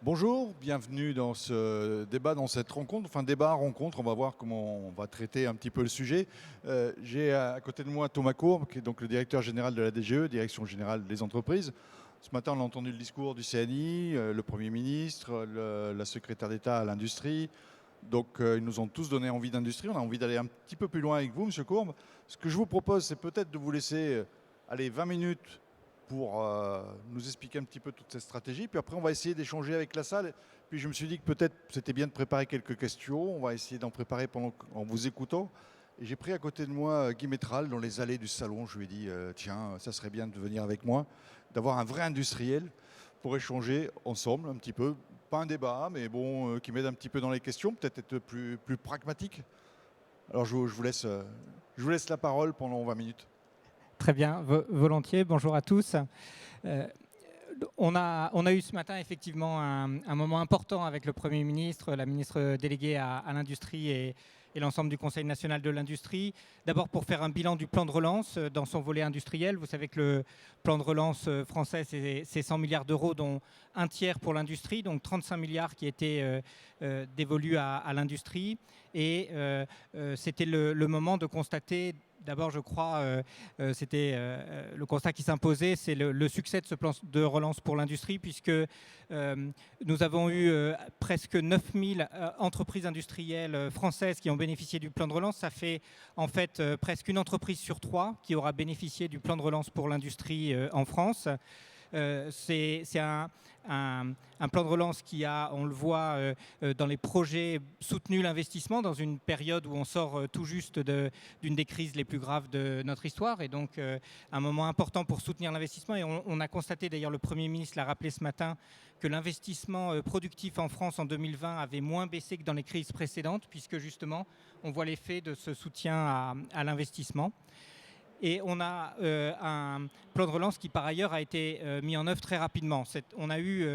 Bonjour, bienvenue dans ce débat, dans cette rencontre, enfin débat-rencontre, on va voir comment on va traiter un petit peu le sujet. J'ai à côté de moi Thomas Courbe, qui est donc le directeur général de la DGE, Direction Générale des Entreprises. Ce matin, on a entendu le discours du CNI, le Premier ministre, la secrétaire d'État à l'industrie. Donc ils nous ont tous donné envie d'industrie, on a envie d'aller un petit peu plus loin avec vous, Monsieur Courbe. Ce que je vous propose, c'est peut-être de vous laisser 20 minutes pour nous expliquer un petit peu toute cette stratégie. Puis après, on va essayer d'échanger avec la salle. Puis je me suis dit que peut-être c'était bien de préparer quelques questions. On va essayer d'en préparer en vous écoutant. Et j'ai pris à côté de moi Guy Métral dans les allées du salon. Je lui ai dit, tiens, ça serait bien de venir avec moi, d'avoir un vrai industriel pour échanger ensemble un petit peu. Pas un débat, mais bon, qui m'aide un petit peu dans les questions, peut-être être plus pragmatique. Alors je vous laisse la parole pendant 20 minutes. Très bien, volontiers. Bonjour à tous. Euh, on a eu ce matin effectivement un moment important avec le Premier ministre, la ministre déléguée à l'industrie et l'ensemble du Conseil national de l'industrie. D'abord pour faire un bilan du plan de relance dans son volet industriel. Vous savez que le plan de relance français, c'est 100 milliards d'euros, dont un tiers pour l'industrie, donc 35 milliards qui étaient dévolus à l'industrie. Et c'était le moment de constater. D'abord, je crois, c'était le constat qui s'imposait, c'est le succès de ce plan de relance pour l'industrie, puisque nous avons eu presque 9000 entreprises industrielles françaises qui ont bénéficié du plan de relance. Ça fait en fait presque une entreprise sur 3 qui aura bénéficié du plan de relance pour l'industrie en France. C'est un plan de relance qui a, on le voit dans les projets, soutenu l'investissement dans une période où on sort tout juste d'une des crises les plus graves de notre histoire, et donc un moment important pour soutenir l'investissement. Et on a constaté, d'ailleurs le Premier ministre l'a rappelé ce matin, que l'investissement productif en France en 2020 avait moins baissé que dans les crises précédentes, puisque justement on voit l'effet de ce soutien à l'investissement. Et on a un plan de relance qui, par ailleurs, a été mis en œuvre très rapidement. On a eu,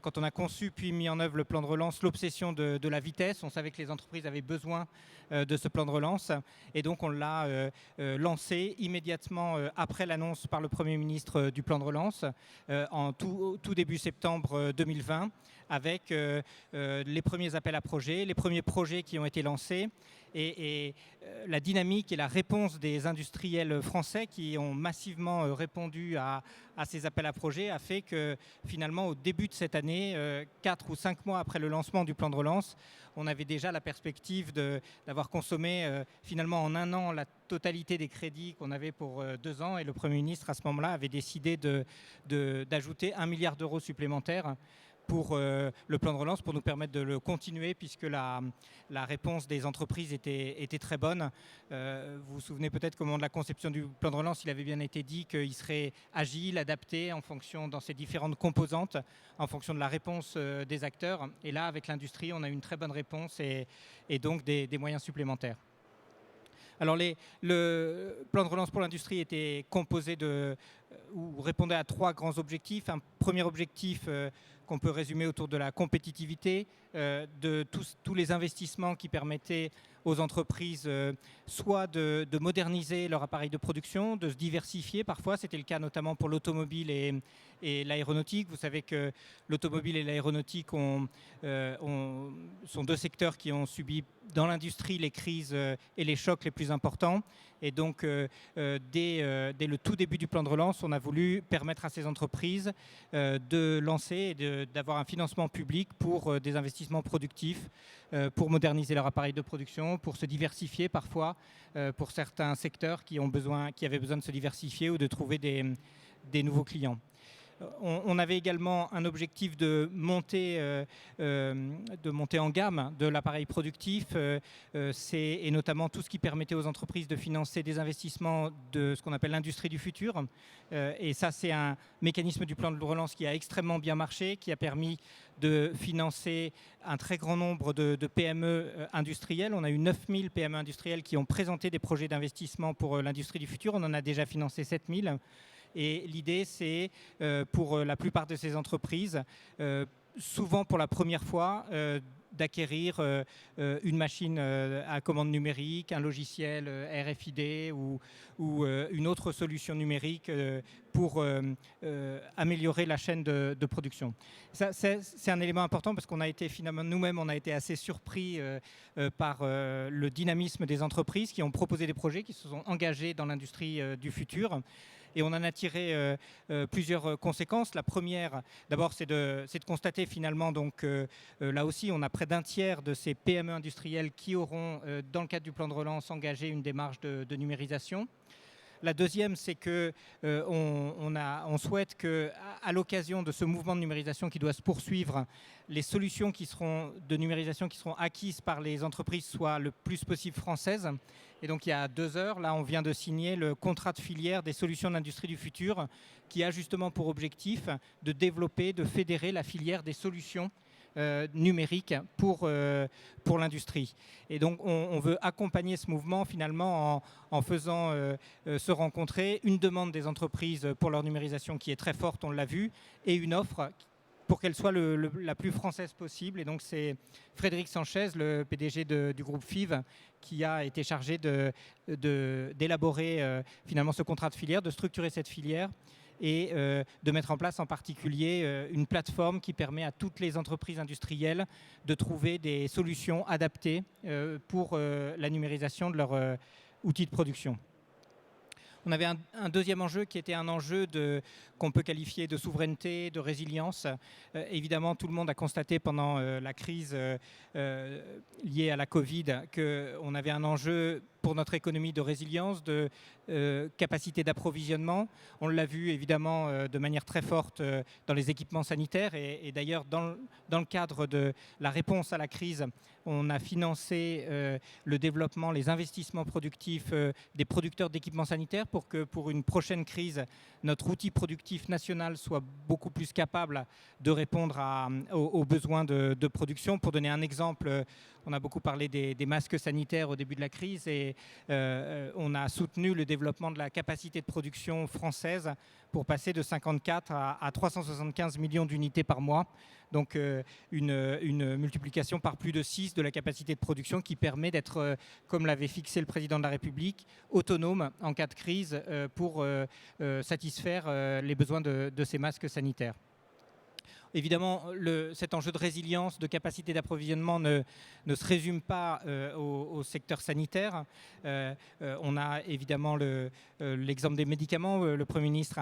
quand on a conçu puis mis en œuvre le plan de relance, l'obsession de la vitesse. On savait que les entreprises avaient besoin de ce plan de relance. Et donc, on l'a lancé immédiatement après l'annonce par le Premier ministre du plan de relance, en tout début septembre 2020, avec les premiers appels à projets, les premiers projets qui ont été lancés. Et la dynamique et la réponse des industriels français qui ont massivement répondu à ces appels à projets a fait que finalement au début de cette année, 4 ou 5 mois après le lancement du plan de relance, on avait déjà la perspective d'avoir consommé finalement en un an la totalité des crédits qu'on avait pour 2 ans, et le Premier ministre à ce moment-là avait décidé d'ajouter 1 milliard d'euros supplémentaires pour le plan de relance, pour nous permettre de le continuer, puisque la réponse des entreprises était très bonne. Vous vous souvenez peut-être qu'au moment de la conception du plan de relance, il avait bien été dit qu'il serait agile, adapté en fonction, dans ses différentes composantes, en fonction de la réponse des acteurs. Et là, avec l'industrie, on a eu une très bonne réponse et donc des moyens supplémentaires. Alors le plan de relance pour l'industrie était composé ou répondait à 3 grands objectifs. Un premier objectif qu'on peut résumer autour de la compétitivité, de tous les investissements qui permettaient aux entreprises soit de moderniser leur appareil de production, de se diversifier parfois. C'était le cas notamment pour l'automobile et l'aéronautique. Vous savez que l'automobile et l'aéronautique sont 2 secteurs qui ont subi dans l'industrie les crises et les chocs les plus importants. Et donc, dès le tout début du plan de relance, on a voulu permettre à ces entreprises de lancer et d'avoir un financement public pour des investissements productifs, pour moderniser leur appareil de production, pour se diversifier parfois, pour certains secteurs qui avaient besoin de se diversifier ou de trouver des nouveaux clients. On avait également un objectif de monter en gamme de l'appareil productif, et notamment tout ce qui permettait aux entreprises de financer des investissements de ce qu'on appelle l'industrie du futur. Et ça, c'est un mécanisme du plan de relance qui a extrêmement bien marché, qui a permis de financer un très grand nombre de PME industrielles. On a eu 9000 PME industrielles qui ont présenté des projets d'investissement pour l'industrie du futur. On en a déjà financé 7000. Et l'idée, c'est pour la plupart de ces entreprises, souvent pour la première fois, d'acquérir une machine à commande numérique, un logiciel RFID ou une autre solution numérique pour améliorer la chaîne de production. Ça, c'est un élément important parce qu'on a été finalement, nous-mêmes, on a été assez surpris par le dynamisme des entreprises qui ont proposé des projets, qui se sont engagés dans l'industrie du futur. Et on en a tiré plusieurs conséquences. La première, d'abord, c'est de constater finalement, donc là aussi, on a près d'un tiers de ces PME industrielles qui auront, dans le cadre du plan de relance, engagé une démarche de numérisation. La deuxième, c'est que on souhaite qu'à l'occasion de ce mouvement de numérisation qui doit se poursuivre, les solutions de numérisation qui seront acquises par les entreprises soient le plus possible françaises. Et donc il y a 2 heures, là on vient de signer le contrat de filière des solutions de l'industrie du futur qui a justement pour objectif de développer, de fédérer la filière des solutions numérique pour l'industrie. Et donc on veut accompagner ce mouvement finalement en faisant se rencontrer une demande des entreprises pour leur numérisation qui est très forte, on l'a vu, et une offre pour qu'elle soit la plus française possible. Et donc c'est Frédéric Sanchez, le PDG du groupe FIV, qui a été chargé d'élaborer finalement ce contrat de filière, de structurer cette filière et de mettre en place en particulier une plateforme qui permet à toutes les entreprises industrielles de trouver des solutions adaptées pour la numérisation de leurs outils de production. On avait un deuxième enjeu qui était un enjeu qu'on peut qualifier de souveraineté, de résilience. Évidemment, tout le monde a constaté pendant la crise liée à la Covid qu'on avait un enjeu pour notre économie de résilience, de capacité d'approvisionnement. On l'a vu évidemment de manière très forte dans les équipements sanitaires et d'ailleurs dans le cadre de la réponse à la crise, on a financé le développement, les investissements productifs des producteurs d'équipements sanitaires pour que pour une prochaine crise, notre outil productif national soit beaucoup plus capable de répondre aux besoins de production. Pour donner un exemple, on a beaucoup parlé des masques sanitaires au début de la crise et on a soutenu le développement de la capacité de production française pour passer de 54 à 375 millions d'unités par mois. Donc une multiplication par plus de 6 de la capacité de production qui permet d'être, comme l'avait fixé le président de la République, autonome en cas de crise pour satisfaire les besoins de ces masques sanitaires. Évidemment, cet enjeu de résilience, de capacité d'approvisionnement ne se résume pas au secteur sanitaire. On a évidemment l'exemple des médicaments. Le Premier ministre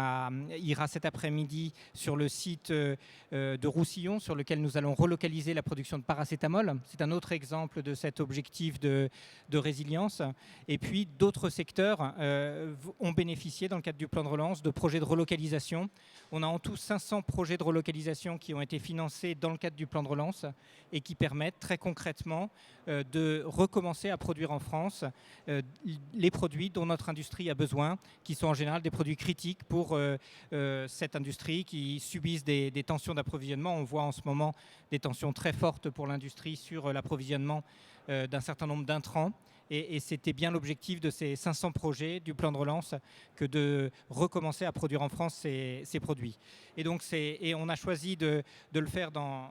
ira cet après-midi sur le site de Roussillon, sur lequel nous allons relocaliser la production de paracétamol. C'est un autre exemple de cet objectif de résilience. Et puis, d'autres secteurs ont bénéficié, dans le cadre du plan de relance, de projets de relocalisation. On a en tout 500 projets de relocalisation qui ont été financés dans le cadre du plan de relance et qui permettent très concrètement de recommencer à produire en France les produits dont notre industrie a besoin, qui sont en général des produits critiques pour cette industrie qui subissent des tensions d'approvisionnement. On voit en ce moment des tensions très fortes pour l'industrie sur l'approvisionnement d'un certain nombre d'intrants. Et c'était bien l'objectif de ces 500 projets du plan de relance que de recommencer à produire en France ces produits. Et donc on a choisi de le faire dans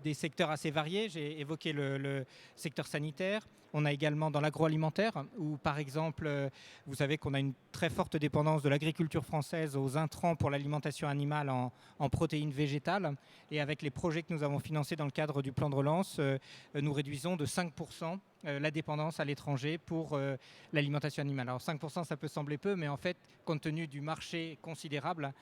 des secteurs assez variés. J'ai évoqué le secteur sanitaire. On a également dans l'agroalimentaire, où par exemple, vous savez qu'on a une très forte dépendance de l'agriculture française aux intrants pour l'alimentation animale en protéines végétales. Et avec les projets que nous avons financés dans le cadre du plan de relance, nous réduisons de 5% la dépendance à l'étranger pour l'alimentation animale. Alors 5%, ça peut sembler peu, mais en fait, compte tenu du marché considérable,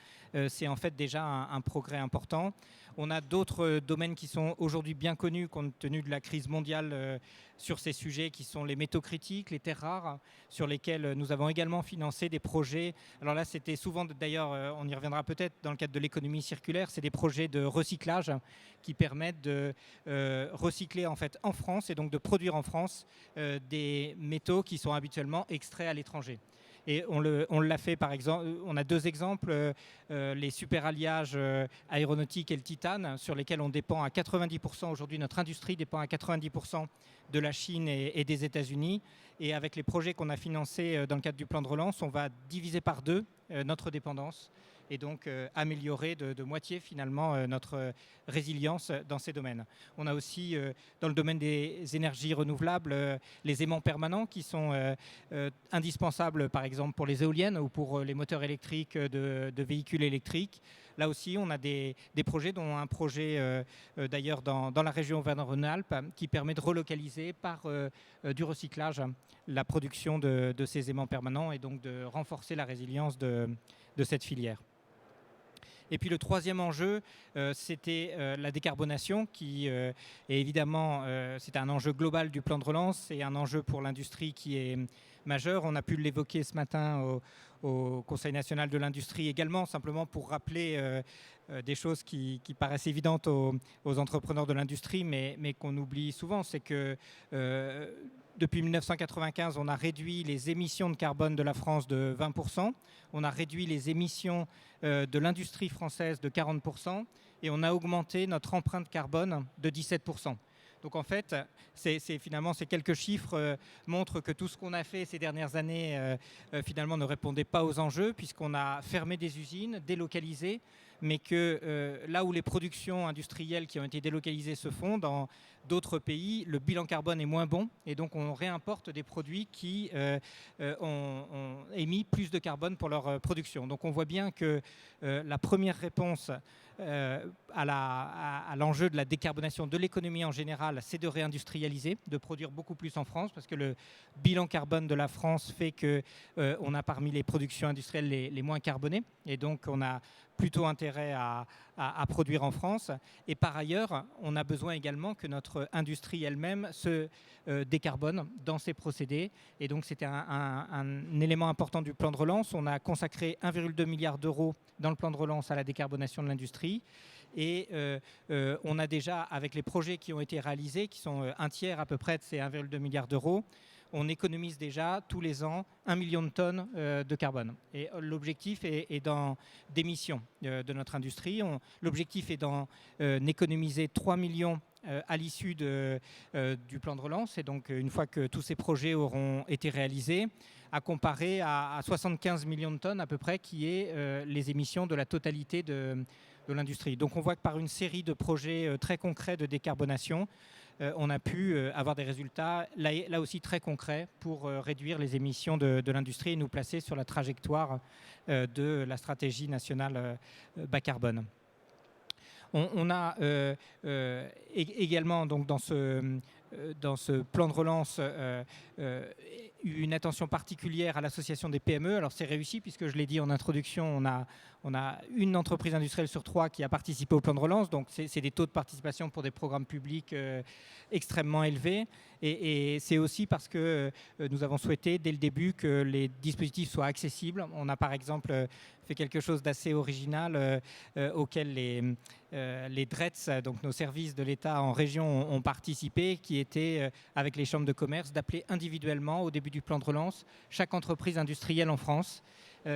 c'est en fait déjà un progrès important. On a d'autres domaines qui sont aujourd'hui bien connus compte tenu de la crise mondiale sur ces sujets qui sont les métaux critiques, les terres rares, sur lesquels nous avons également financé des projets. Alors là, c'était souvent, d'ailleurs, on y reviendra peut-être dans le cadre de l'économie circulaire, c'est des projets de recyclage qui permettent de recycler en fait en France et donc de produire en France des métaux qui sont habituellement extraits à l'étranger. Et on l'a fait par exemple, on a 2 exemples, les superalliages aéronautiques et le titane, sur lesquels on dépend à 90%, aujourd'hui notre industrie dépend à 90% de la Chine et des États-Unis. Et avec les projets qu'on a financés dans le cadre du plan de relance, on va diviser par 2 notre dépendance. et donc améliorer de moitié finalement notre résilience dans ces domaines. On a aussi dans le domaine des énergies renouvelables les aimants permanents qui sont indispensables par exemple pour les éoliennes ou pour les moteurs électriques de véhicules électriques. Là aussi, on a des projets, dont un projet d'ailleurs dans la région Auvergne-Rhône-Alpes qui permet de relocaliser par du recyclage la production de ces aimants permanents et donc de renforcer la résilience de cette filière. Et puis le troisième enjeu, c'était la décarbonation qui est évidemment, c'est un enjeu global du plan de relance et un enjeu pour l'industrie qui est majeur. On a pu l'évoquer ce matin au Conseil national de l'industrie également, simplement pour rappeler des choses qui paraissent évidentes aux entrepreneurs de l'industrie, mais qu'on oublie souvent. C'est que depuis 1995, on a réduit les émissions de carbone de la France de 20%, on a réduit les émissions de l'industrie française de 40% et on a augmenté notre empreinte carbone de 17%. Donc en fait, finalement, ces quelques chiffres montrent que tout ce qu'on a fait ces dernières années finalement ne répondait pas aux enjeux puisqu'on a fermé des usines, délocalisé, mais que là où les productions industrielles qui ont été délocalisées se font, dans d'autres pays, le bilan carbone est moins bon et donc on réimporte des produits qui ont émis plus de carbone pour leur production. Donc on voit bien que la première réponse à l'enjeu de la décarbonation de l'économie en général, c'est de réindustrialiser, de produire beaucoup plus en France, parce que le bilan carbone de la France fait qu'on a parmi les productions industrielles les moins carbonées, et donc on a plutôt intérêt à produire en France. Et par ailleurs, on a besoin également que notre industrie elle-même se décarbone dans ses procédés. Et donc c'était un élément important du plan de relance. On a consacré 1,2 milliard d'euros dans le plan de relance à la décarbonation de l'industrie. Et on a déjà, avec les projets qui ont été réalisés, qui sont un tiers à peu près de ces 1,2 milliard d'euros, on économise déjà tous les ans 1 million de tonnes de carbone. Et l'objectif est d'émissions de notre industrie. L'objectif est d'en économiser 3 millions à l'issue du plan de relance. Et donc, une fois que tous ces projets auront été réalisés, à comparer à 75 millions de tonnes à peu près, qui est les émissions de la totalité de l'industrie. Donc, on voit que par une série de projets très concrets de décarbonation, on a pu avoir des résultats là aussi très concrets pour réduire les émissions de l'industrie et nous placer sur la trajectoire de la stratégie nationale bas carbone. On a également donc, dans ce plan de relance une attention particulière à l'association des PME. Alors c'est réussi puisque je l'ai dit en introduction, on a une entreprise industrielle sur 3 qui a participé au plan de relance. Donc c'est des taux de participation pour des programmes publics extrêmement élevés. Et c'est aussi parce que nous avons souhaité dès le début que les dispositifs soient accessibles. On a par exemple fait quelque chose d'assez original auquel les DRETS, donc nos services de l'État en région, ont participé, qui était avec les chambres de commerce d'appeler individuellement au début du plan de relance chaque entreprise industrielle en France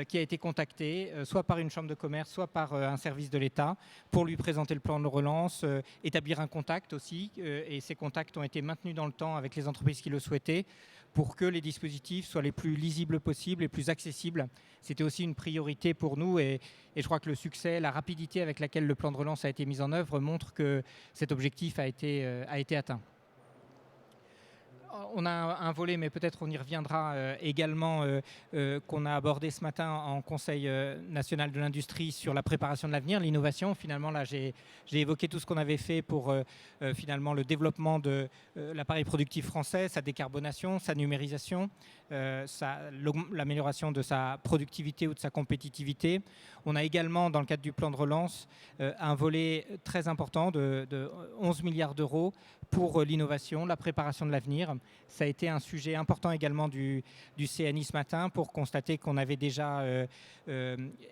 qui a été contactée, soit par une chambre de commerce, soit par un service de l'État, pour lui présenter le plan de relance, établir un contact aussi, et ces contacts ont été maintenus dans le temps avec les entreprises qui le souhaitaient, pour que les dispositifs soient les plus lisibles possibles et plus accessibles. C'était aussi une priorité pour nous et je crois que le succès, la rapidité avec laquelle le plan de relance a été mis en œuvre montre que cet objectif a été atteint. On a un volet, mais peut-être on y reviendra également, qu'on a abordé ce matin en Conseil national de l'industrie sur la préparation de l'avenir, l'innovation. Finalement, là, j'ai évoqué tout ce qu'on avait fait pour finalement le développement de l'appareil productif français, sa décarbonation, sa numérisation, l'amélioration de sa productivité ou de sa compétitivité. On a également, dans le cadre du plan de relance, un volet très important de 11 milliards d'euros pour l'innovation, la préparation de l'avenir. Ça a été un sujet important également du CNI ce matin pour constater qu'on avait déjà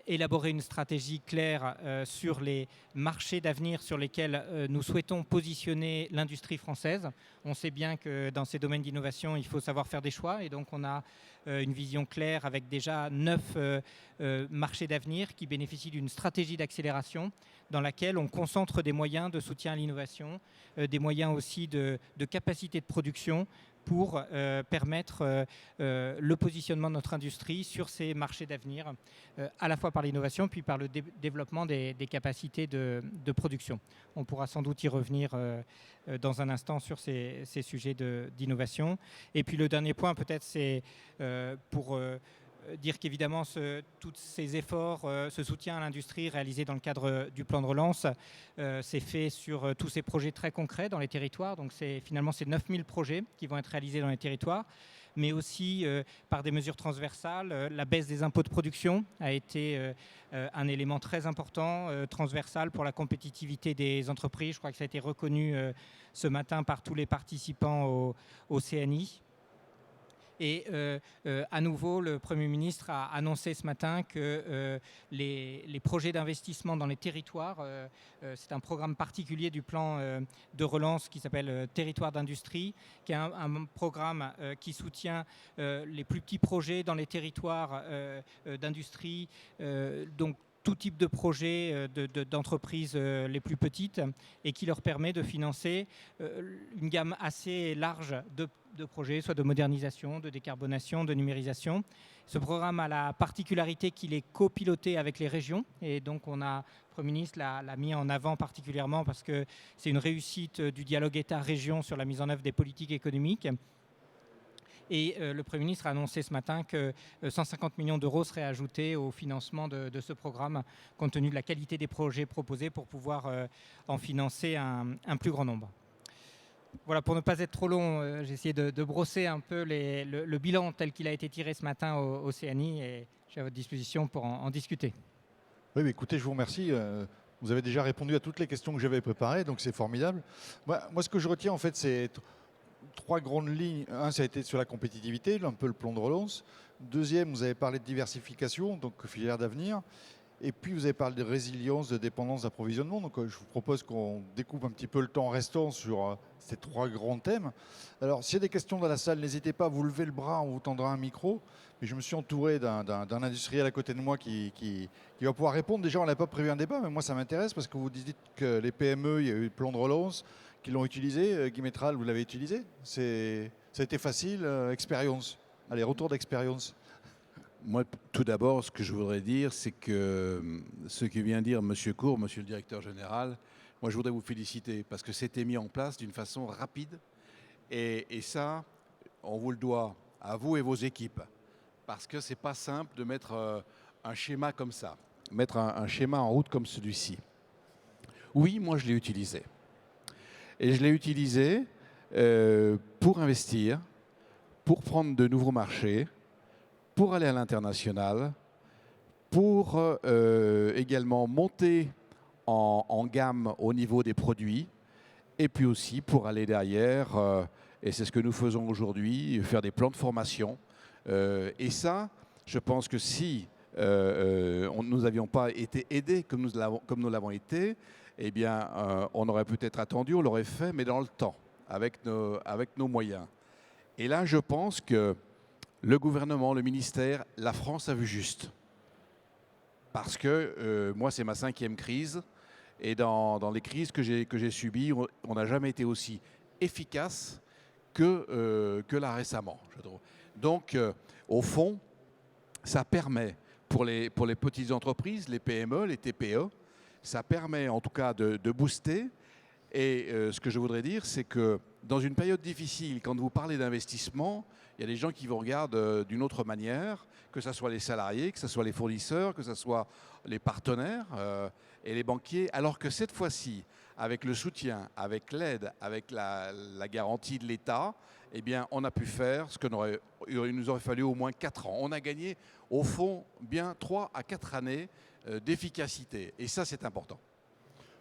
élaboré une stratégie claire sur les marchés d'avenir sur lesquels nous souhaitons positionner l'industrie française. On sait bien que dans ces domaines d'innovation, il faut savoir faire des choix et donc on a une vision claire avec déjà 9 marchés d'avenir qui bénéficient d'une stratégie d'accélération dans laquelle on concentre des moyens de soutien à l'innovation, des moyens aussi de capacité de production pour permettre le positionnement de notre industrie sur ces marchés d'avenir, à la fois par l'innovation puis par le développement des capacités de production. On pourra sans doute y revenir dans un instant sur ces sujets d'innovation. Et puis le dernier point peut-être c'est pour dire qu'évidemment tous ces efforts, ce soutien à l'industrie réalisé dans le cadre du plan de relance, c'est fait sur tous ces projets très concrets dans les territoires. Donc finalement c'est 9000 projets qui vont être réalisés dans les territoires, mais aussi par des mesures transversales. La baisse des impôts de production a été un élément très important, transversal pour la compétitivité des entreprises. Je crois que ça a été reconnu ce matin par tous les participants au CNI. Et à nouveau, le Premier ministre a annoncé ce matin que les projets d'investissement dans les territoires, c'est un programme particulier du plan de relance qui s'appelle Territoire d'industrie, qui est un programme qui soutient les plus petits projets dans les territoires d'industrie, donc tout type de projets d'entreprises les plus petites, et qui leur permet de financer une gamme assez large de projets, soit de modernisation, de décarbonation, de numérisation. Ce programme a la particularité qu'il est copiloté avec les régions, et donc le Premier ministre l'a mis en avant particulièrement parce que c'est une réussite du dialogue État-région sur la mise en œuvre des politiques économiques. Et le Premier ministre a annoncé ce matin que 150 millions d'euros seraient ajoutés au financement de ce programme, compte tenu de la qualité des projets proposés, pour pouvoir en financer un plus grand nombre. Voilà, pour ne pas être trop long, j'ai essayé de brosser un peu le bilan tel qu'il a été tiré ce matin au CNI, et je suis à votre disposition pour en discuter. Oui, mais écoutez, je vous remercie. Vous avez déjà répondu à toutes les questions que j'avais préparées, donc c'est formidable. Moi, ce que je retiens, en fait, c'est 3 grandes lignes. Un, ça a été sur la compétitivité, un peu le plan de relance. Deuxième, vous avez parlé de diversification, donc filière d'avenir. Et puis, vous avez parlé de résilience, de dépendance d'approvisionnement. Donc, je vous propose qu'on découpe un petit peu le temps restant sur ces 3 grands thèmes. Alors, s'il y a des questions dans la salle, n'hésitez pas à vous lever le bras, on vous tendra un micro. Mais je me suis entouré d'un industriel à côté de moi qui va pouvoir répondre. Déjà, on n'a pas prévu un débat, mais moi, ça m'intéresse parce que vous dites que les PME, il y a eu le plan de relance, qui l'ont utilisé. Guy Métral, vous l'avez utilisé. Ça a été facile, expérience. Allez, retour d'expérience. Moi, tout d'abord, ce que je voudrais dire, c'est que ce que vient dire M. Cour, Monsieur le directeur général, moi, je voudrais vous féliciter parce que c'était mis en place d'une façon rapide. Et ça, on vous le doit à vous et vos équipes. Parce que ce n'est pas simple de mettre un schéma comme ça, mettre un schéma en route comme celui-ci. Oui, moi, je l'ai utilisé. Et je l'ai utilisé pour investir, pour prendre de nouveaux marchés, pour aller à l'international, pour également monter en gamme au niveau des produits, et puis aussi pour aller derrière, et c'est ce que nous faisons aujourd'hui, faire des plans de formation. Et ça, je pense que si nous n'avions pas été aidés comme nous l'avons été, eh bien, on aurait peut-être attendu, on l'aurait fait, mais dans le temps, avec nos moyens. Et là, je pense que le gouvernement, le ministère, la France a vu juste. Parce que moi, c'est ma 5e crise. Et dans les crises que j'ai subies, on n'a jamais été aussi efficace que là récemment, je trouve. Donc, au fond, ça permet pour les petites entreprises, les PME, les TPE, ça permet en tout cas de booster. Et ce que je voudrais dire, c'est que dans une période difficile, quand vous parlez d'investissement, il y a des gens qui vous regardent d'une autre manière, que ce soit les salariés, que ce soit les fournisseurs, que ce soit les partenaires et les banquiers, alors que cette fois-ci, avec le soutien, avec l'aide, avec la garantie de l'État, eh bien, on a pu faire ce il nous aurait fallu au moins 4 ans. On a gagné, au fond, bien 3 à 4 années d'efficacité. Et ça, c'est important.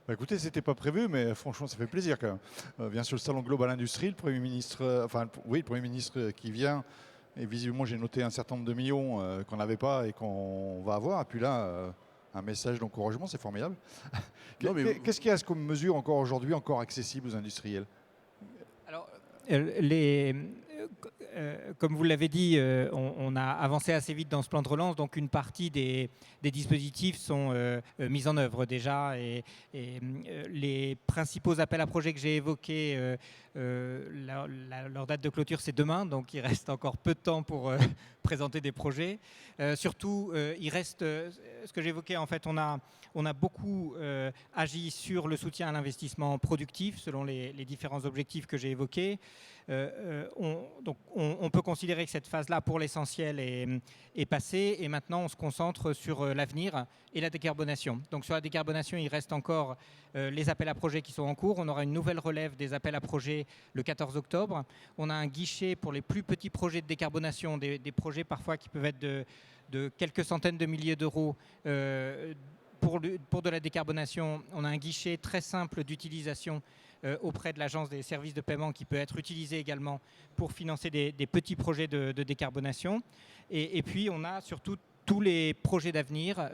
Bah écoutez, c'était pas prévu, mais franchement, ça fait plaisir quand même. Bien sur le salon Global Industrie, le Premier ministre, le Premier ministre qui vient, et visiblement, j'ai noté un certain nombre de millions qu'on n'avait pas et qu'on va avoir. Et puis là, un message d'encouragement, c'est formidable. Qu'est-ce qu'il y a comme mesure encore aujourd'hui, encore accessible aux industriels? Alors, comme vous l'avez dit, on a avancé assez vite dans ce plan de relance, donc une partie des dispositifs sont mis en œuvre déjà. Les principaux appels à projets que j'ai évoqués, leur date de clôture c'est demain, donc il reste encore peu de temps pour présenter des projets. Surtout, il reste, ce que j'évoquais, en fait, on a beaucoup agi sur le soutien à l'investissement productif selon les différents objectifs que j'ai évoqués. On peut considérer que cette phase-là, pour l'essentiel, est passée. Et maintenant, on se concentre sur l'avenir et la décarbonation. Donc sur la décarbonation, il reste encore les appels à projets qui sont en cours. On aura une nouvelle relève des appels à projets le 14 octobre. On a un guichet pour les plus petits projets de décarbonation, des projets parfois qui peuvent être de quelques centaines de milliers d'euros. Pour de la décarbonation, on a un guichet très simple d'utilisation auprès de l'Agence des services de paiement qui peut être utilisé également pour financer des petits projets de décarbonation. Et puis, on a surtout tous les projets d'avenir,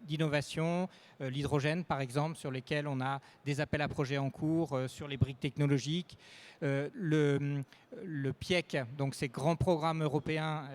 d'innovation, l'hydrogène par exemple, sur lesquels on a des appels à projets en cours, sur les briques technologiques. Le PIEC, donc ces grands programmes européens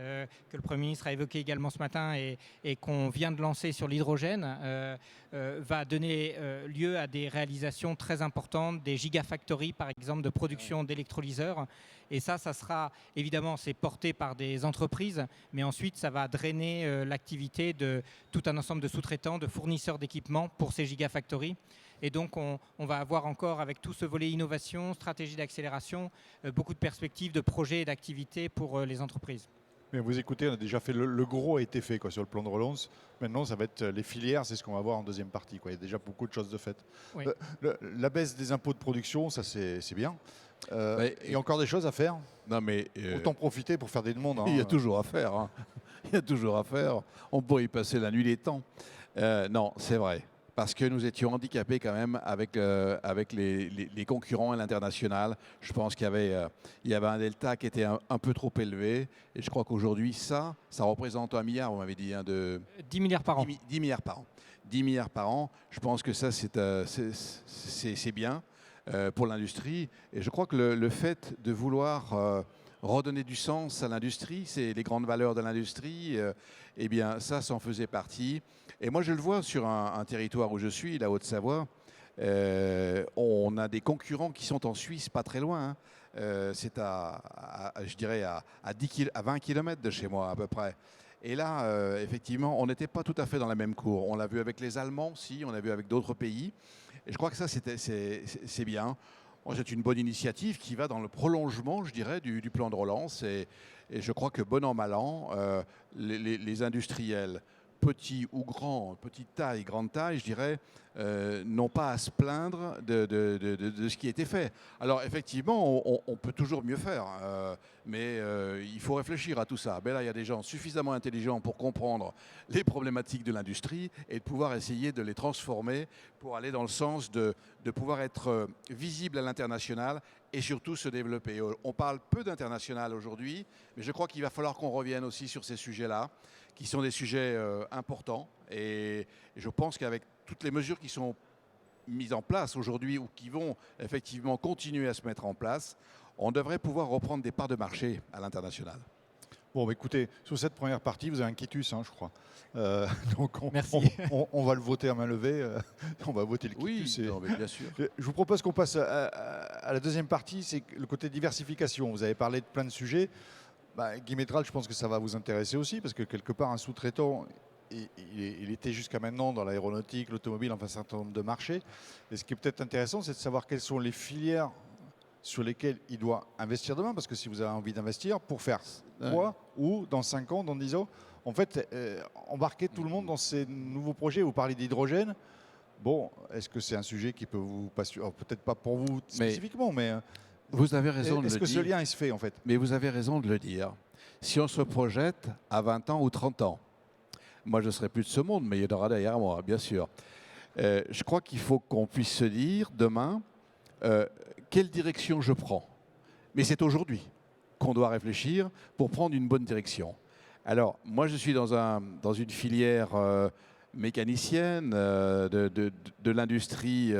que le Premier ministre a évoqué également ce matin et qu'on vient de lancer sur l'hydrogène, va donner lieu à des réalisations très importantes, des gigafactories par exemple de production d'électrolyseurs. Et ça sera évidemment, c'est porté par des entreprises, mais ensuite ça va drainer l'activité de tout un ensemble de sous-traitants, de fournisseurs d'équipements pour ces gigafactories. Et donc on va avoir encore, avec tout ce volet innovation, stratégie d'accélération, beaucoup de perspectives de projets et d'activités pour les entreprises. Mais vous écoutez, on a déjà fait le gros a été fait sur le plan de relance. Maintenant, ça va être les filières, c'est ce qu'on va voir en deuxième partie. Il y a déjà beaucoup de choses de faites. Oui. La baisse des impôts de production, ça c'est bien. Il y a encore des choses à faire. Non, mais autant profiter pour faire des demandes. Il y a toujours à faire. Hein. Il y a toujours à faire. On pourrait y passer la nuit des temps. Non, c'est vrai. Parce que nous étions handicapés quand même avec les concurrents à l'international. Je pense qu'il y avait un delta qui était un peu trop élevé. Et je crois qu'aujourd'hui, ça représente 1 milliard, vous m'avez dit, de 10 milliards par an. 10 milliards par an. 10 milliards par an. Je pense que ça, c'est bien pour l'industrie. Et je crois que le fait de vouloir redonner du sens à l'industrie, c'est les grandes valeurs de l'industrie, eh bien ça en faisait partie. Et moi je le vois sur un territoire où je suis, la Haute-Savoie, on a des concurrents qui sont en Suisse, pas très loin. C'est je dirais à 20 km de chez moi à peu près. Et là, effectivement, on n'était pas tout à fait dans la même cour. On l'a vu avec les Allemands, si, on l'a vu avec d'autres pays. Et je crois que ça, c'est bien. C'est une bonne initiative qui va dans le prolongement, je dirais, du plan de relance. Et je crois que bon an, mal an, les industriels, petits ou grands, petite taille, grande taille, je dirais, n'ont pas à se plaindre de ce qui a été fait. Alors effectivement, on peut toujours mieux faire, mais il faut réfléchir à tout ça. Ben là, il y a des gens suffisamment intelligents pour comprendre les problématiques de l'industrie et de pouvoir essayer de les transformer pour aller dans le sens de pouvoir être visible à l'international et surtout se développer. On parle peu d'international aujourd'hui, mais je crois qu'il va falloir qu'on revienne aussi sur ces sujets-là, qui sont des sujets importants. Et je pense qu'avec toutes les mesures qui sont mises en place aujourd'hui ou qui vont effectivement continuer à se mettre en place, on devrait pouvoir reprendre des parts de marché à l'international. Bon, écoutez, sur cette première partie, vous avez un quitus, je crois. Donc Merci. On va le voter à main levée. On va voter le quitus. Oui, non, mais bien sûr. Je vous propose qu'on passe à la deuxième partie, c'est le côté diversification. Vous avez parlé de plein de sujets. Guy Métral, je pense que ça va vous intéresser aussi, parce que quelque part, un sous-traitant, il était jusqu'à maintenant dans l'aéronautique, l'automobile, enfin un certain nombre de marchés. Et ce qui est peut-être intéressant, c'est de savoir quelles sont les filières sur lesquelles il doit investir demain, parce que si vous avez envie d'investir, pour faire quoi, ou dans 5 ans, dans 10 ans, en fait, embarquer tout le monde dans ces nouveaux projets. Vous parlez d'hydrogène. Bon, est-ce que c'est un sujet qui peut vous passionner? Peut-être pas pour vous spécifiquement, mais vous avez raison de le dire. Est-ce que ce lien, il se fait en fait? Mais vous avez raison de le dire. Si on se projette à 20 ans ou 30 ans, moi je ne serai plus de ce monde, mais il y en aura derrière moi, bien sûr. Je crois qu'il faut qu'on puisse se dire demain, quelle direction je prends. Mais c'est aujourd'hui qu'on doit réfléchir pour prendre une bonne direction. Alors, moi je suis dans une filière mécanicienne de l'industrie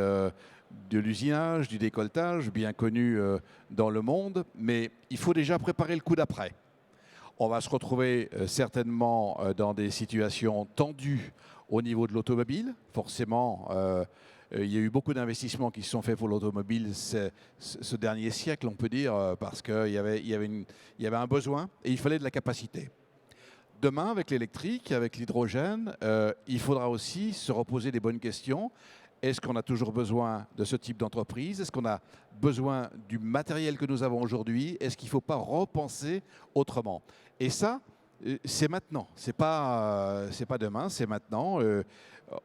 de l'usinage, du décolletage, bien connu dans le monde, mais il faut déjà préparer le coup d'après. On va se retrouver certainement dans des situations tendues au niveau de l'automobile. Forcément, il y a eu beaucoup d'investissements qui se sont faits pour l'automobile ce dernier siècle, on peut dire, parce qu'il y avait un besoin et il fallait de la capacité. Demain, avec l'électrique, avec l'hydrogène, il faudra aussi se reposer des bonnes questions. Est-ce qu'on a toujours besoin de ce type d'entreprise? Est-ce qu'on a besoin du matériel que nous avons aujourd'hui? Est-ce qu'il ne faut pas repenser autrement? Et ça, c'est maintenant. C'est pas demain, c'est maintenant.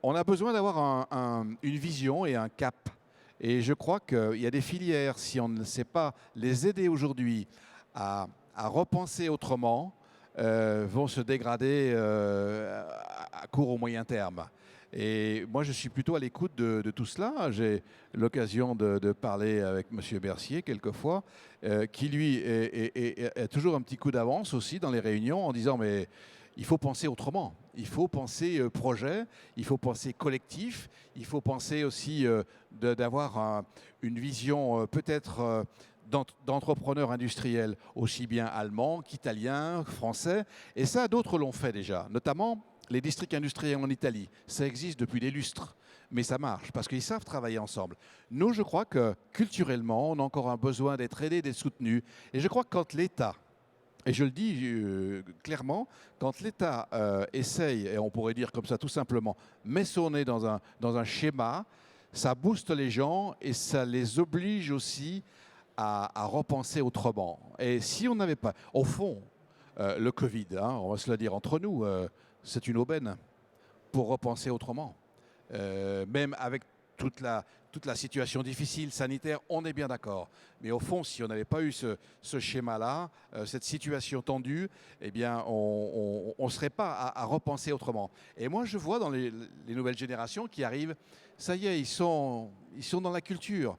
On a besoin d'avoir une vision et un cap. Et je crois qu'il y a des filières, si on ne sait pas les aider aujourd'hui à repenser autrement, vont se dégrader à court ou moyen terme. Et moi, je suis plutôt à l'écoute de tout cela. J'ai l'occasion de parler avec M. Bercier quelquefois, qui lui a toujours un petit coup d'avance aussi dans les réunions en disant mais il faut penser autrement, il faut penser projet, il faut penser collectif, il faut penser aussi d'avoir une vision peut-être d'entrepreneurs industriels aussi bien allemands qu'italiens, français. Et ça, d'autres l'ont fait déjà, notamment les districts industriels en Italie. Ça existe depuis des lustres, mais ça marche parce qu'ils savent travailler ensemble. Nous, je crois que culturellement, on a encore un besoin d'être aidés, d'être soutenus. Et je crois que quand l'État, et je le dis clairement, quand l'État essaye, et on pourrait dire comme ça tout simplement, met son nez dans un schéma, ça booste les gens et ça les oblige aussi à repenser autrement. Et si on n'avait pas, au fond, le Covid, on va se le dire entre nous, c'est une aubaine pour repenser autrement. Même avec toute la situation difficile sanitaire, on est bien d'accord. Mais au fond, si on n'avait pas eu ce schéma-là, cette situation tendue, eh bien, on ne serait pas à repenser autrement. Et moi, je vois dans les nouvelles générations qui arrivent, ça y est, ils sont dans la culture.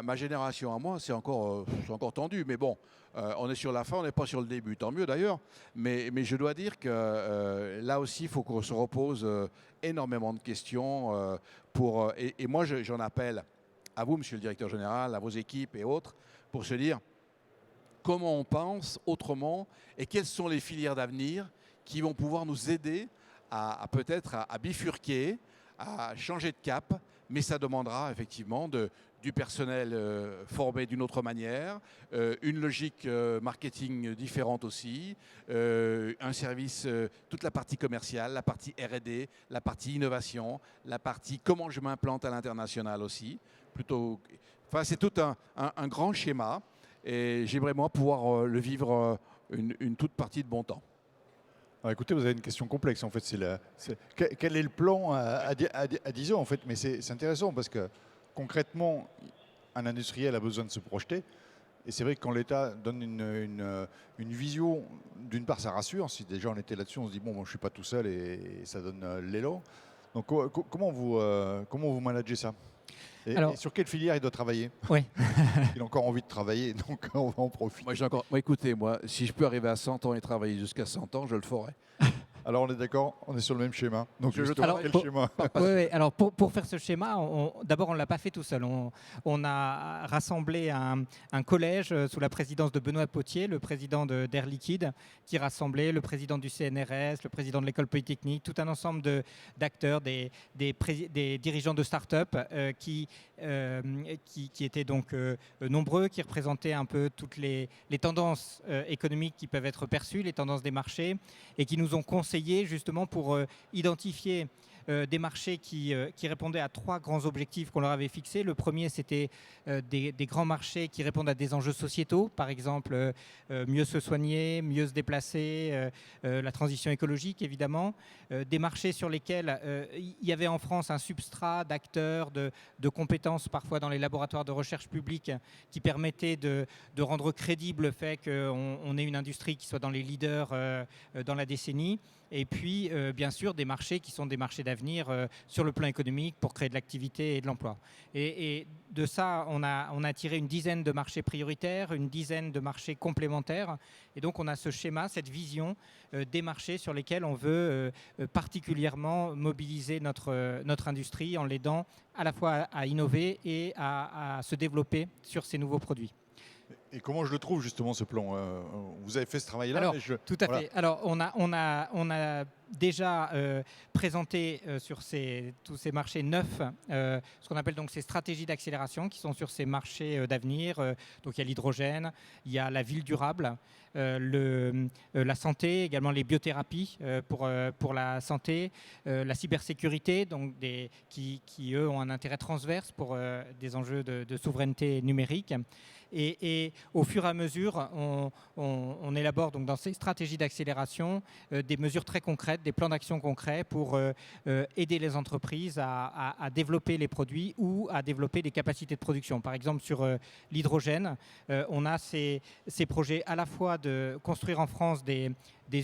Ma génération à moi, c'est encore tendu, mais bon, on est sur la fin, on n'est pas sur le début. Tant mieux d'ailleurs, mais je dois dire que là aussi, il faut qu'on se repose énormément de questions. Et moi, j'en appelle à vous, monsieur le directeur général, à vos équipes et autres, pour se dire comment on pense autrement et quelles sont les filières d'avenir qui vont pouvoir nous aider à peut-être à bifurquer, à changer de cap, mais ça demandera effectivement du personnel formé d'une autre manière, une logique marketing différente aussi, un service, toute la partie commerciale, la partie R&D, la partie innovation, la partie comment je m'implante à l'international aussi. Enfin, c'est tout un grand schéma et j'aimerais moi pouvoir le vivre une toute partie de bon temps. Alors écoutez, vous avez une question complexe en fait. Quel est le plan à 10 ans en fait? Mais c'est intéressant parce que concrètement, un industriel a besoin de se projeter. Et c'est vrai que quand l'État donne une vision, d'une part ça rassure. Si déjà on était là-dessus, on se dit bon, moi, je ne suis pas tout seul et ça donne l'élan. Donc comment vous managez ça? Et sur quelle filière il doit travailler? Oui. Il a encore envie de travailler, donc on va en profiter. Écoutez, si je peux arriver à 100 ans et travailler jusqu'à 100 ans, je le ferai. Alors on est d'accord, on est sur le même schéma. Donc schéma alors pour faire ce schéma, d'abord on ne l'a pas fait tout seul. On a rassemblé un collège sous la présidence de Benoît Potier, le président d'Air Liquide, qui rassemblait le président du CNRS, le président de l'école polytechnique, tout un ensemble d'acteurs, des dirigeants de start-up qui étaient donc nombreux, qui représentaient un peu toutes les tendances économiques qui peuvent être perçues, les tendances des marchés, et qui nous ont conseillé justement pour identifier des marchés qui répondaient à 3 grands objectifs qu'on leur avait fixés. Le premier, c'était des grands marchés qui répondent à des enjeux sociétaux, par exemple mieux se soigner, mieux se déplacer, la transition écologique évidemment. Des marchés sur lesquels il y avait en France un substrat d'acteurs, de compétences parfois dans les laboratoires de recherche publique qui permettaient de rendre crédible le fait qu'on ait une industrie qui soit dans les leaders dans la décennie. Et puis, bien sûr, des marchés qui sont des marchés d'avenir sur le plan économique pour créer de l'activité et de l'emploi. Et de ça, on a tiré une dizaine de marchés prioritaires, une dizaine de marchés complémentaires. Et donc, on a ce schéma, cette vision des marchés sur lesquels on veut particulièrement mobiliser notre industrie en l'aidant à la fois à innover et à se développer sur ces nouveaux produits. Et comment je le trouve justement ce plan? Vous avez fait ce travail-là? Alors, mais tout à fait. Alors, on a déjà présenté sur tous ces marchés neufs ce qu'on appelle donc ces stratégies d'accélération qui sont sur ces marchés d'avenir. Donc, il y a l'hydrogène, il y a la ville durable, la santé, également les biothérapies pour la santé, la cybersécurité, donc qui eux ont un intérêt transverse pour des enjeux de souveraineté numérique. Et au fur et à mesure, on élabore donc dans ces stratégies d'accélération des mesures très concrètes, des plans d'action concrets pour aider les entreprises à développer les produits ou à développer des capacités de production. Par exemple, sur l'hydrogène, on a ces projets à la fois de construire en France des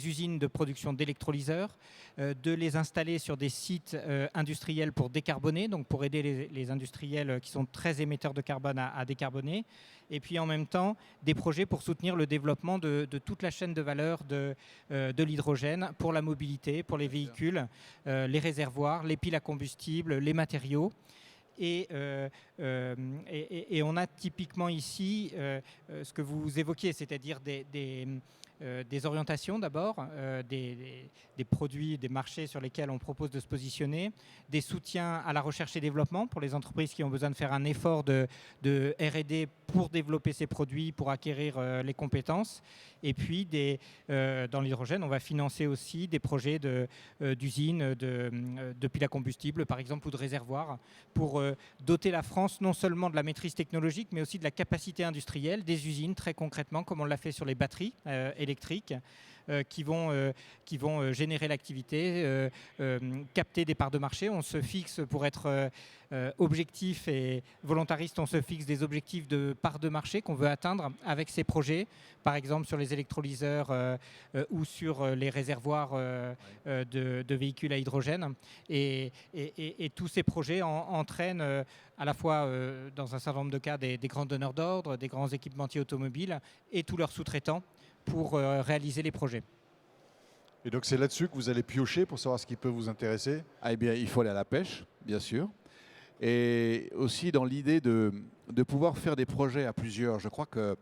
usines de production d'électrolyseurs, de les installer sur des sites industriels pour décarboner, donc pour aider les industriels qui sont très émetteurs de carbone à décarboner, et puis en même temps des projets pour soutenir le développement de toute la chaîne de valeur de l'hydrogène pour la mobilité, pour les véhicules, les réservoirs, les piles à combustible, les matériaux. Et on a typiquement ici ce que vous évoquiez, c'est-à-dire des orientations d'abord, des produits, des marchés sur lesquels on propose de se positionner, des soutiens à la recherche et développement pour les entreprises qui ont besoin de faire un effort de R&D pour développer ces produits, pour acquérir les compétences. Et puis, dans l'hydrogène, on va financer aussi des projets d'usines, de piles à combustible, par exemple, ou de réservoirs, pour doter la France non seulement de la maîtrise technologique, mais aussi de la capacité industrielle des usines, très concrètement, comme on l'a fait sur les batteries électriques, qui vont générer l'activité, capter des parts de marché. On se fixe, pour être objectif et volontariste, on se fixe des objectifs de parts de marché qu'on veut atteindre avec ces projets, par exemple sur les électrolyseurs ou sur les réservoirs de véhicules à hydrogène. Et tous ces projets entraînent à la fois, dans un certain nombre de cas, des grands donneurs d'ordre, des grands équipementiers automobiles et tous leurs sous-traitants pour réaliser les projets. Et donc c'est là-dessus que vous allez piocher pour savoir ce qui peut vous intéresser? Eh bien, il faut aller à la pêche, bien sûr. Et aussi dans l'idée de pouvoir faire des projets à plusieurs. Je crois que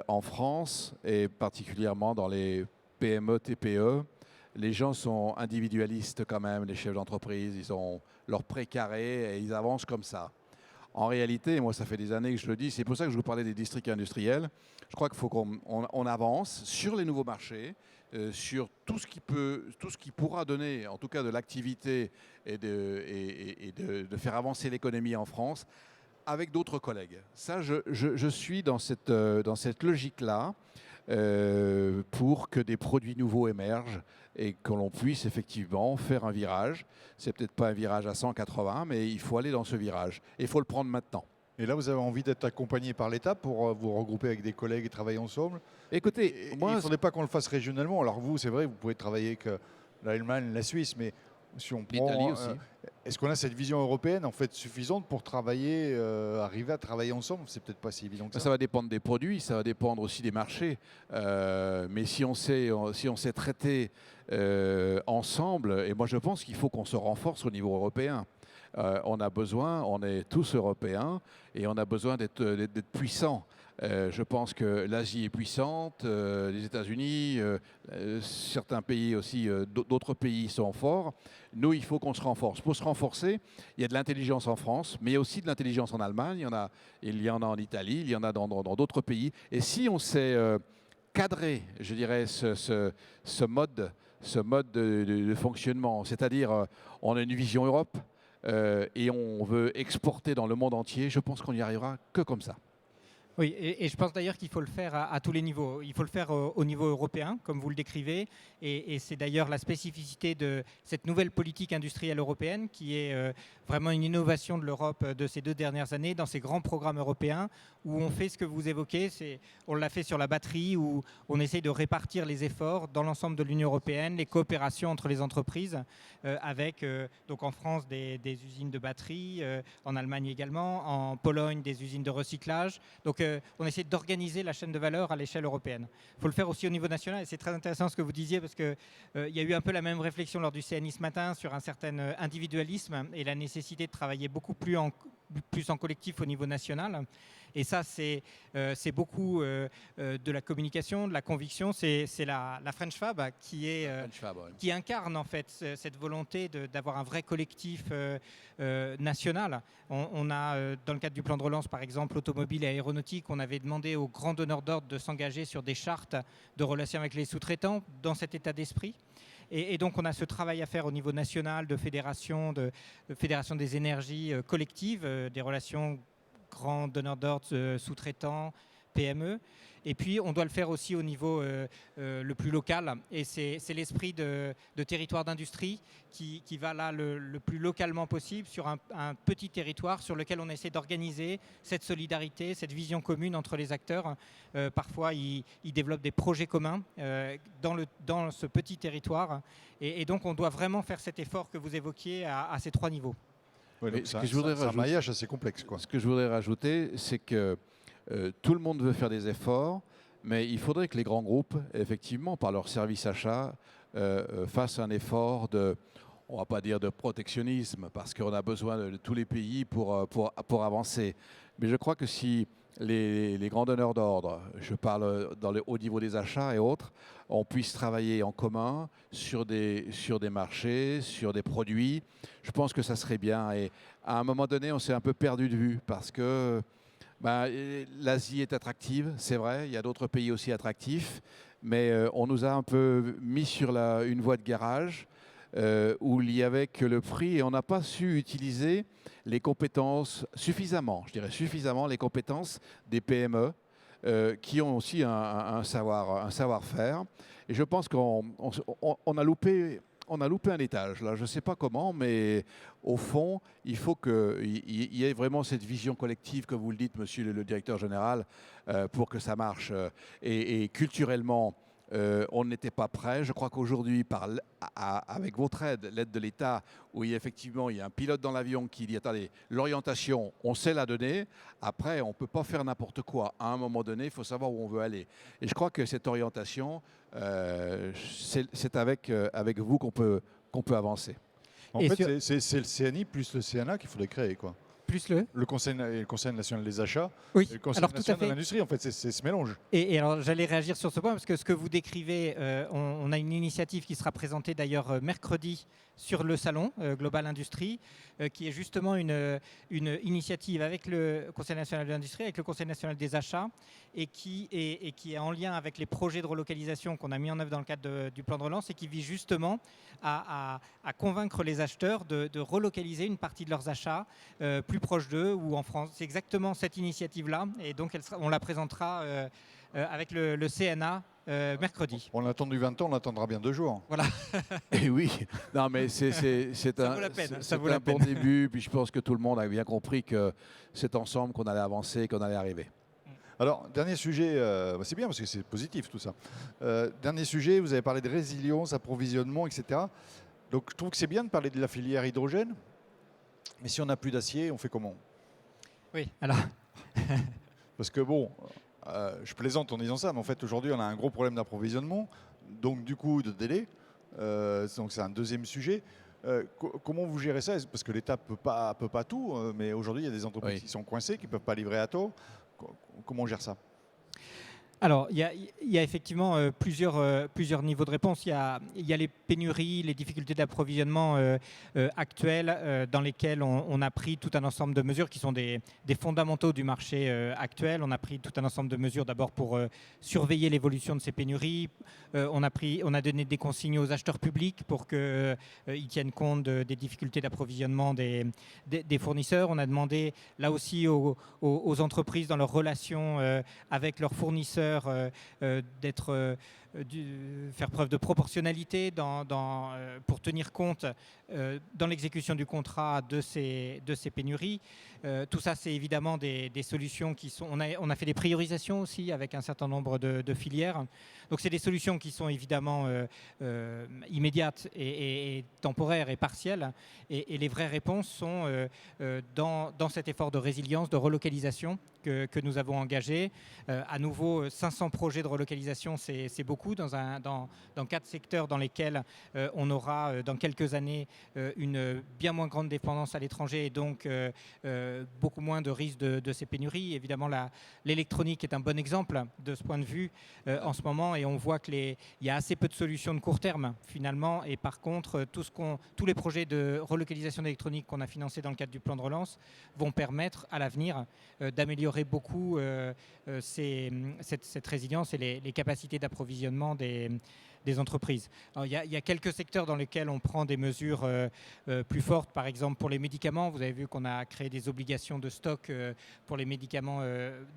en France, et particulièrement dans les PME, TPE, les gens sont individualistes quand même, les chefs d'entreprise. Ils ont leur précaré et ils avancent comme ça. En réalité, moi ça fait des années que je le dis, c'est pour ça que je vous parlais des districts industriels. Je crois qu'il faut qu'on avance sur les nouveaux marchés, sur tout ce qui pourra donner, en tout cas, de l'activité et de faire avancer l'économie en France avec d'autres collègues. Ça, je suis dans cette logique-là pour que des produits nouveaux émergent et que l'on puisse effectivement faire un virage. C'est peut-être pas un virage à 180, mais il faut aller dans ce virage. Et il faut le prendre maintenant. Et là, vous avez envie d'être accompagné par l'État pour vous regrouper avec des collègues et travailler ensemble? Écoutez, il ne faudrait pas qu'on le fasse régionalement. Alors vous, c'est vrai, vous pouvez travailler avec l'Allemagne, la Suisse, mais si on prend... L'Italie aussi. Est-ce qu'on a cette vision européenne en fait suffisante pour arriver à travailler ensemble? C'est peut-être pas si évident que ça. Ça va dépendre des produits, ça va dépendre aussi des marchés. Mais si on sait traiter ensemble, et moi je pense qu'il faut qu'on se renforce au niveau européen. On a besoin, on est tous européens et on a besoin d'être puissants. Je pense que l'Asie est puissante, les États-Unis, certains pays aussi, d'autres pays sont forts. Nous, il faut qu'on se renforce. Pour se renforcer, il y a de l'intelligence en France, mais il y a aussi de l'intelligence en Allemagne, il y en a en Italie, il y en a dans d'autres pays. Et si on sait cadrer, je dirais, ce mode de fonctionnement, c'est-à-dire on a une vision Europe, et on veut exporter dans le monde entier, je pense qu'on n'y arrivera que comme ça. Oui, et je pense d'ailleurs qu'il faut le faire à tous les niveaux. Il faut le faire au niveau européen, comme vous le décrivez, et c'est d'ailleurs la spécificité de cette nouvelle politique industrielle européenne qui est vraiment une innovation de l'Europe de ces 2 dernières années dans ces grands programmes européens où on fait ce que vous évoquez. On l'a fait sur la batterie, où on essaye de répartir les efforts dans l'ensemble de l'Union européenne, les coopérations entre les entreprises, avec donc en France des usines de batterie, en Allemagne également, en Pologne des usines de recyclage. Donc on essaie d'organiser la chaîne de valeur à l'échelle européenne. Il faut le faire aussi au niveau national, et c'est très intéressant ce que vous disiez, parce qu'il y a eu un peu la même réflexion lors du CNI ce matin sur un certain individualisme et la nécessité de travailler beaucoup plus en collectif au niveau national. Et ça, c'est beaucoup de la communication, de la conviction. C'est la French Fab qui incarne en fait cette volonté d'avoir un vrai collectif national. On a, dans le cadre du plan de relance, par exemple, automobile et aéronautique, on avait demandé aux grands donneurs d'ordre de s'engager sur des chartes de relations avec les sous-traitants dans cet état d'esprit. Et donc, on a ce travail à faire au niveau national de fédération des énergies collectives, des relations grands donneurs d'ordre, sous-traitants, PME. Et puis, on doit le faire aussi au niveau le plus local. Et c'est l'esprit de territoire d'industrie qui va là le plus localement possible sur un petit territoire sur lequel on essaie d'organiser cette solidarité, cette vision commune entre les acteurs. Parfois, ils développent des projets communs dans ce petit territoire. Et donc, on doit vraiment faire cet effort que vous évoquiez à ces 3 niveaux. Ouais, donc Ce que je voudrais c'est un maillage assez complexe, quoi. Ce que je voudrais rajouter, c'est que tout le monde veut faire des efforts, mais il faudrait que les grands groupes, effectivement, par leur service achat, fassent un effort on ne va pas dire de protectionnisme, parce qu'on a besoin de tous les pays pour avancer. Mais je crois que si les grands donneurs d'ordre, je parle au niveau des achats et autres, on puisse travailler en commun sur des marchés, sur des produits, je pense que ça serait bien. Et à un moment donné, on s'est un peu perdu de vue parce que l'Asie est attractive, c'est vrai, il y a d'autres pays aussi attractifs, mais on nous a un peu mis sur une voie de garage où il n'y avait que le prix et on n'a pas su utiliser les compétences suffisamment, je dirais suffisamment les compétences des PME qui ont aussi un savoir-faire. Et je pense qu'on a loupé un étage, là. Je ne sais pas comment, mais au fond, il faut qu'il y ait vraiment cette vision collective, comme vous le dites, monsieur le directeur général, pour que ça marche. Et culturellement, on n'était pas prêt. Je crois qu'aujourd'hui, avec votre aide, l'aide de l'État, où effectivement il y a un pilote dans l'avion qui dit attendez, l'orientation, on sait la donner. Après, on ne peut pas faire n'importe quoi. À un moment donné, il faut savoir où on veut aller. Et je crois que cette orientation, c'est avec vous qu'on peut avancer. En fait, c'est le CNI plus le CNA qu'il faudrait créer, quoi. Plus le Conseil national des achats, oui, et le Conseil alors, national de l'industrie. En fait, c'est ce mélange. Et alors, j'allais réagir sur ce point parce que ce que vous décrivez, on a une initiative qui sera présentée d'ailleurs mercredi sur le salon Global Industrie, qui est justement une initiative avec le Conseil national de l'industrie, avec le Conseil national des achats, et qui est en lien avec les projets de relocalisation qu'on a mis en œuvre dans le cadre du plan de relance et qui vise justement à convaincre les acheteurs de relocaliser une partie de leurs achats plus proche d'eux ou en France. C'est exactement cette initiative-là, et donc on la présentera avec le CNA mercredi. On l'a attendu 20 ans, on l'attendra bien 2 jours. Voilà. Et oui, non mais c'est un bon début, puis je pense que tout le monde a bien compris que c'est ensemble qu'on allait avancer, qu'on allait arriver. Alors, dernier sujet, c'est bien parce que c'est positif tout ça. Dernier sujet, vous avez parlé de résilience, approvisionnement, etc. Donc je trouve que c'est bien de parler de la filière hydrogène, mais si on n'a plus d'acier, on fait comment? Oui, alors... Parce que bon, je plaisante en disant ça, mais en fait aujourd'hui on a un gros problème d'approvisionnement, donc du coup de délai, donc c'est un deuxième sujet. Comment vous gérez ça? Parce que l'État peut pas tout, mais aujourd'hui il y a des entreprises qui sont coincées, qui ne peuvent pas livrer à tôt. Comment on gère ça? Alors, il y a effectivement plusieurs niveaux de réponse. Il y a les pénuries, les difficultés d'approvisionnement actuelles dans lesquelles on a pris tout un ensemble de mesures qui sont des fondamentaux du marché actuel. On a pris tout un ensemble de mesures d'abord pour surveiller l'évolution de ces pénuries. On a donné des consignes aux acheteurs publics pour qu'ils tiennent compte des difficultés d'approvisionnement des fournisseurs. On a demandé là aussi aux entreprises dans leurs relations avec leurs fournisseurs faire preuve de proportionnalité pour tenir compte dans l'exécution du contrat de ces pénuries. Tout ça, c'est évidemment des solutions qui sont... On a fait des priorisations aussi avec un certain nombre de filières. Donc, c'est des solutions qui sont évidemment immédiates et temporaires et partielles. Et les vraies réponses sont dans cet effort de résilience, de relocalisation que nous avons engagé. À nouveau, 500 projets de relocalisation, c'est beaucoup dans 4 secteurs dans lesquels on aura dans quelques années une bien moins grande dépendance à l'étranger et donc beaucoup moins de risques de ces pénuries. Évidemment, l'électronique est un bon exemple de ce point de vue en ce moment et on voit qu'il y a assez peu de solutions de court terme finalement et par contre tous les projets de relocalisation d'électronique qu'on a financés dans le cadre du plan de relance vont permettre à l'avenir d'améliorer beaucoup cette résilience et les capacités d'approvisionnement des entreprises. Alors, il y a quelques secteurs dans lesquels on prend des mesures plus fortes. Par exemple, pour les médicaments, vous avez vu qu'on a créé des obligations de stock pour les médicaments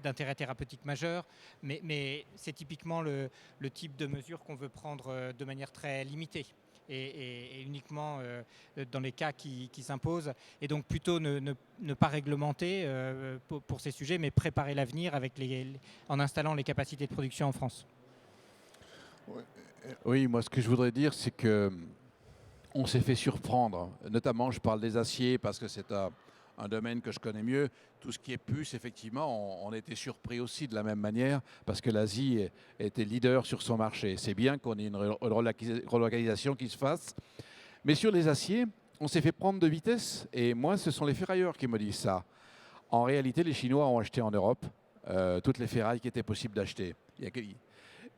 d'intérêt thérapeutique majeur. Mais c'est typiquement le type de mesure qu'on veut prendre de manière très limitée. Et uniquement dans les cas qui s'imposent. Et donc plutôt ne pas réglementer pour ces sujets, mais préparer l'avenir en installant les capacités de production en France. Oui, moi ce que je voudrais dire, c'est que on s'est fait surprendre. Notamment, je parle des aciers parce que c'est un domaine que je connais mieux. Tout ce qui est puce, effectivement, on a été surpris aussi de la même manière parce que l'Asie était leader sur son marché. C'est bien qu'on ait une relocalisation qui se fasse. Mais sur les aciers, on s'est fait prendre de vitesse. Et moi, ce sont les ferrailleurs qui me disent ça. En réalité, les Chinois ont acheté en Europe toutes les ferrailles qui étaient possibles d'acheter.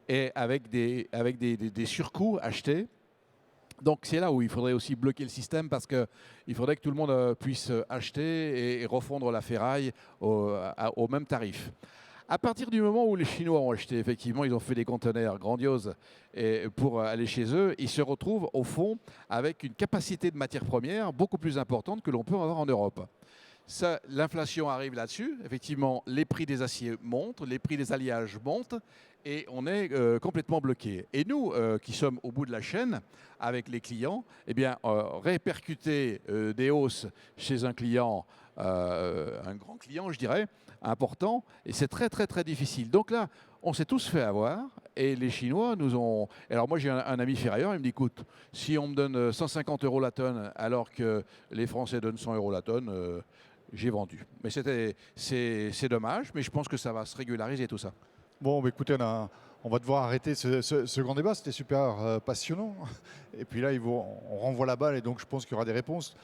Et avec des surcoûts achetés. Donc c'est là où il faudrait aussi bloquer le système parce qu'il faudrait que tout le monde puisse acheter et refondre la ferraille au même tarif. À partir du moment où les Chinois ont acheté, effectivement, ils ont fait des conteneurs grandioses pour aller chez eux, ils se retrouvent au fond avec une capacité de matières premières beaucoup plus importante que l'on peut avoir en Europe. L'inflation arrive là-dessus. Effectivement, les prix des aciers montent, les prix des alliages montent et on est complètement bloqué. Et nous, qui sommes au bout de la chaîne avec les clients, eh bien, répercuter des hausses chez un client, un grand client, je dirais, important, et c'est très, très, très difficile. Donc là, on s'est tous fait avoir et les Chinois nous ont... Alors moi, j'ai un ami ferrailleur, il me dit, écoute, si on me donne 150 € la tonne alors que les Français donnent 100 € la tonne, j'ai vendu. Mais c'est dommage, mais je pense que ça va se régulariser tout ça. Bon, bah, écoutez, on va devoir arrêter ce grand débat. C'était super passionnant. Et puis là, on renvoie la balle et donc je pense qu'il y aura des réponses.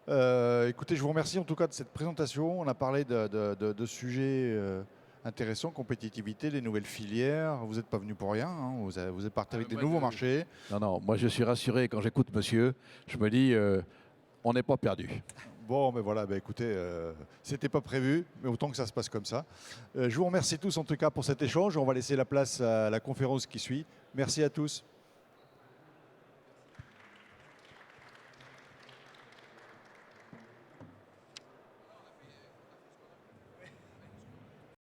Écoutez, je vous remercie en tout cas de cette présentation. On a parlé de sujets intéressants, compétitivité, des nouvelles filières. Vous n'êtes pas venu pour rien. Hein. Vous êtes parti avec des nouveaux marchés. Non, moi je suis rassuré quand j'écoute monsieur. Je me dis, on n'est pas perdu. Bon, mais voilà, écoutez, c'était pas prévu, mais autant que ça se passe comme ça. Je vous remercie tous en tout cas pour cet échange. On va laisser la place à la conférence qui suit. Merci à tous.